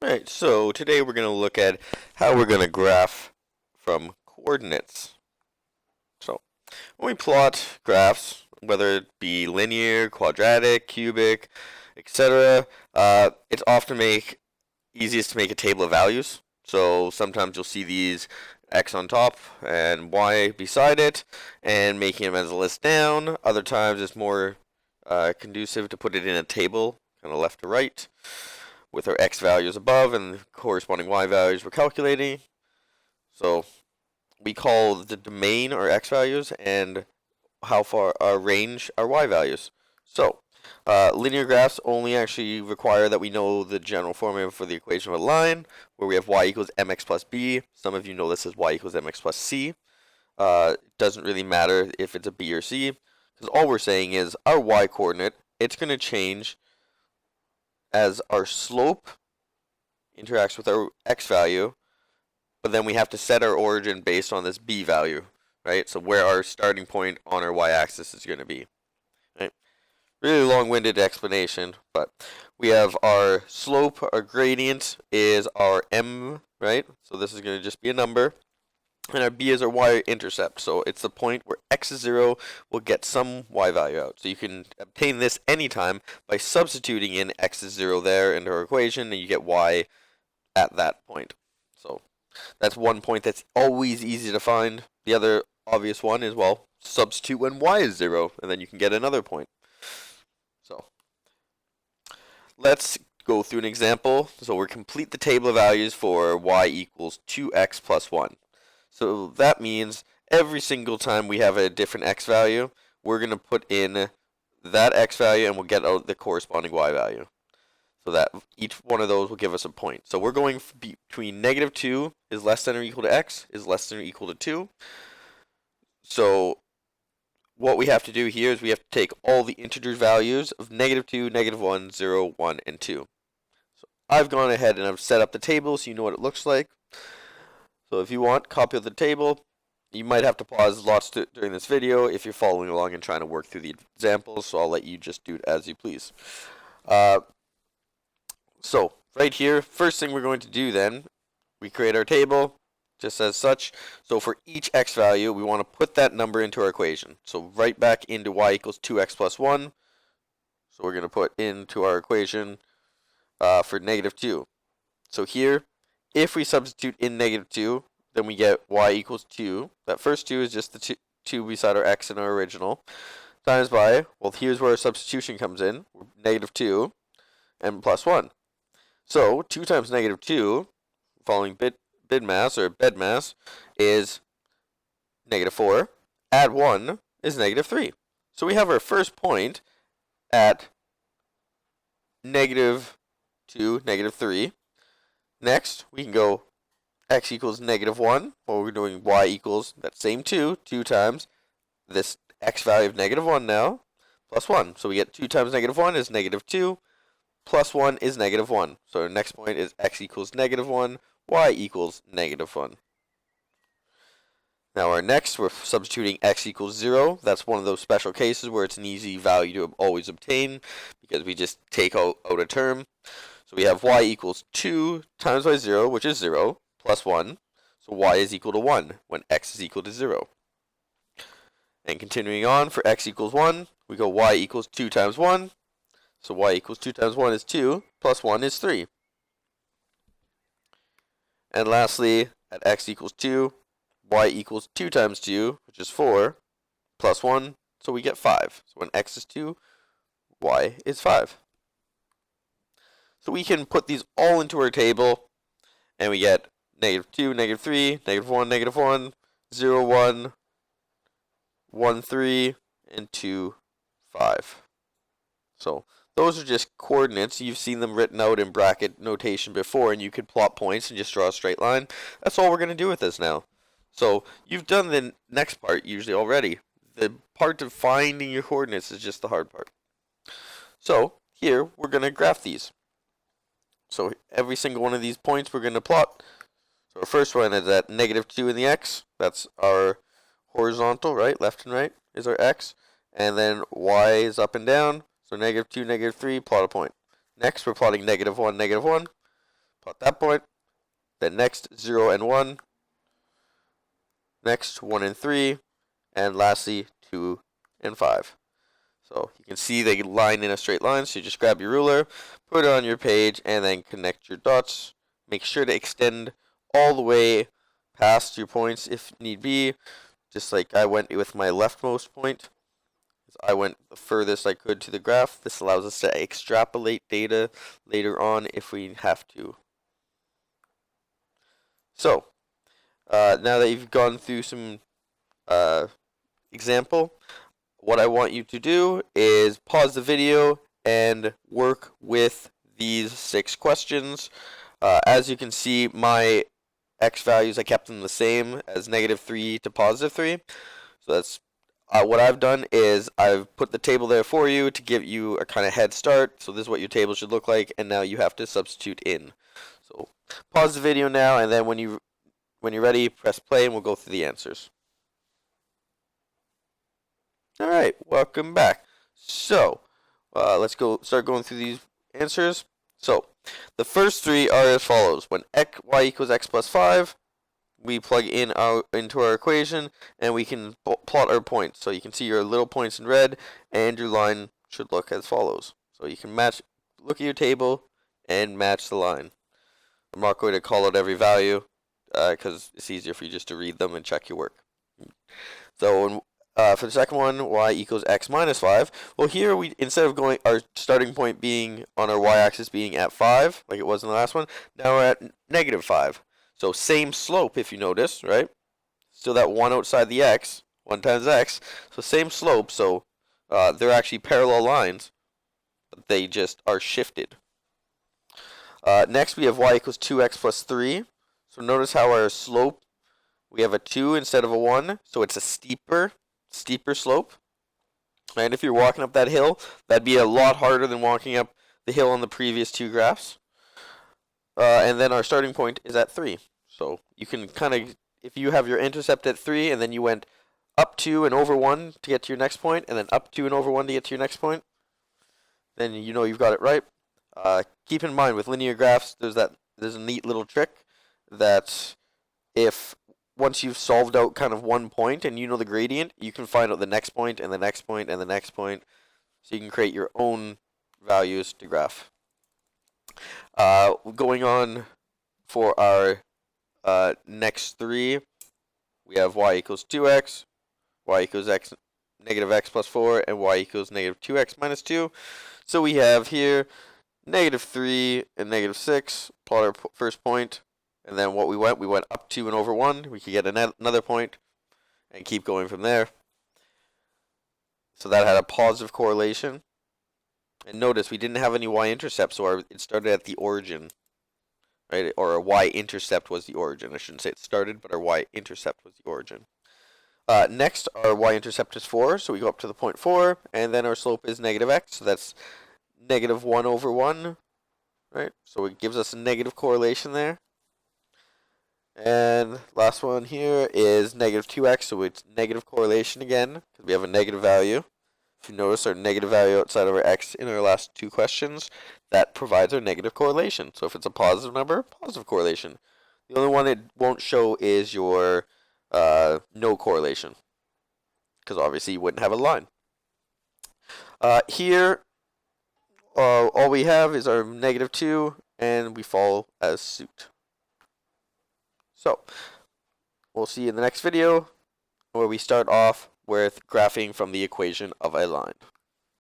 Alright, so today we're going to look at how we're going to graph from coordinates. So, when we plot graphs, whether it be linear, quadratic, cubic, etc., it's often easiest to make a table of values. So sometimes you'll see these x on top and y beside it, and making them as a list down. Other times it's more conducive to put it in a table, kind of left to right, with our x values above and the corresponding y values we're calculating. So we call the domain our x values and how far our range our y values. So linear graphs only actually require that we know the general formula for the equation of a line, where we have y equals mx plus b. Some of you know this as y equals mx plus c. It doesn't really matter if it's a b or c, because all we're saying is our y coordinate, it's going to change as our slope interacts with our x value, but then we have to set our origin based on this b value, right? So where our starting point on our y-axis is going to be, right? Really long-winded explanation, but we have our slope, our gradient is our m, right? So this is going to just be a number. And our b is our y-intercept, so it's the point where x is 0 will get some y value out. So you can obtain this anytime by substituting in x is 0 there into our equation, and you get y at that point. So that's one point that's always easy to find. The other obvious one is, well, substitute when y is 0, and then you can get another point. So let's go through an example. So we'll complete the table of values for y equals 2x plus 1. So that means every single time we have a different x value, we're going to put in that x value and we'll get out the corresponding y value. So that each one of those will give us a point. So we're going between -2 is less than or equal to x is less than or equal to 2. So what we have to do here is we have to take all the integer values of -2, -1, 0, 1, and 2. So I've gone ahead and I've set up the table so you know what it looks like. So if you want, copy of the table. You might have to pause lots during this video if you're following along and trying to work through the examples, so I'll let you just do it as you please. So right here, first thing we're going to do then, we create our table just as such. So for each x value, we want to put that number into our equation. So right back into y equals 2x plus 1. So we're going to put into our equation for -2. So here, if we substitute in -2, then we get y equals 2. That first 2 is just the 2 beside our x in our original. Times by, well, here's where our substitution comes in. -2 and plus 1. So 2 times -2, following bid mass or bed mass, is -4. Add 1 is -3. So we have our first point at -2, -3. Next, we can go x equals -1. Well, we're doing y equals that same 2 times this x value of -1 now, plus 1. So we get 2 times -1 is -2, plus 1 is -1. So our next point is x equals -1, y equals -1. Now our next, we're substituting x equals 0. That's one of those special cases where it's an easy value to always obtain because we just take out a term. So we have y equals 2 times by 0, which is 0, plus 1. So y is equal to 1 when x is equal to 0. And continuing on, for x equals 1, we go y equals 2 times 1. So y equals 2 times 1 is 2, plus 1 is 3. And lastly, at x equals 2, y equals 2 times 2, which is 4, plus 1, so we get 5. So when x is 2, y is 5. So we can put these all into our table, and we get -2, -3, -1, -1, 0, 1, 1, 3, and 2, 5. So those are just coordinates. You've seen them written out in bracket notation before, and you could plot points and just draw a straight line. That's all we're going to do with this now. So you've done the next part usually already. The part of finding your coordinates is just the hard part. So here we're going to graph these. So every single one of these points we're going to plot. So our first one is at -2 in the x. That's our horizontal, right? Left and right is our x. And then y is up and down. So -2, -3, plot a point. Next, we're plotting -1, -1. plot that point. Then next 0 and 1. Next 1 and 3. And lastly 2 and 5. So you can see they line in a straight line, so you just grab your ruler, put it on your page, and then connect your dots. Make sure to extend all the way past your points if need be, just like I went with my leftmost point. I went the furthest I could to the graph. This allows us to extrapolate data later on if we have to. So, now that you've gone through some example, what I want you to do is pause the video and work with these 6 questions. As you can see, my x values, I kept them the same as -3 to +3. So that's what I've done is I've put the table there for you to give you a kind of head start. So this is what your table should look like, and now you have to substitute in. So pause the video now, and then when you're ready, press play, and we'll go through the answers. All right, welcome back. So let's start going through these answers. So the first 3 are as follows: when y equals x plus 5. We plug in into our equation, and we can plot our points. So you can see your little points in red, and your line should look as follows. So you can look at your table, and match the line. I'm not going to call out every value, because it's easier for you just to read them and check your work. So for the second one, y equals x minus 5. Well, here instead of going our starting point being on our y-axis being at 5, like it was in the last one, now we're at -5. So same slope, if you notice, right? Still that 1 outside the x, 1 times x. So same slope, so they're actually parallel lines, but they just are shifted. Next we have y equals 2x plus 3. So notice how our slope, we have a 2 instead of a 1, so it's a steeper slope. And if you're walking up that hill, that'd be a lot harder than walking up the hill on the previous 2 graphs. And then our starting point is at 3. So you can kind of, if you have your intercept at 3, and then you went up 2 and over 1 to get to your next point, and then up 2 and over 1 to get to your next point, then you know you've got it right. Keep in mind with linear graphs, there's a neat little trick that if once you've solved out kind of one point and you know the gradient, you can find out the next point and the next point and the next point, so you can create your own values to graph. Going on for our next 3, we have y equals 2x, y equals -x plus 4, and y equals -2x minus 2. So we have here -3 and -6, plot our first point, and then what we went up 2 and over 1. We could get another point and keep going from there. So that had a positive correlation. And notice we didn't have any y-intercept, so it started at the origin, right? Or our y-intercept was the origin. I shouldn't say it started, but our y-intercept was the origin. Next, our y-intercept is 4, so we go up to the point 4, and then our slope is -x, so that's -1 over 1, right? So it gives us a negative correlation there. And last one here is -2x, so it's negative correlation again, because we have a negative value. If you notice our negative value outside of our x in our last 2 questions, that provides our negative correlation. So if it's a positive number, positive correlation. The only one it won't show is your no correlation, because obviously you wouldn't have a line. Here, all we have is our -2, and we follow as suit. So, we'll see you in the next video, where we start off with graphing from the equation of a line.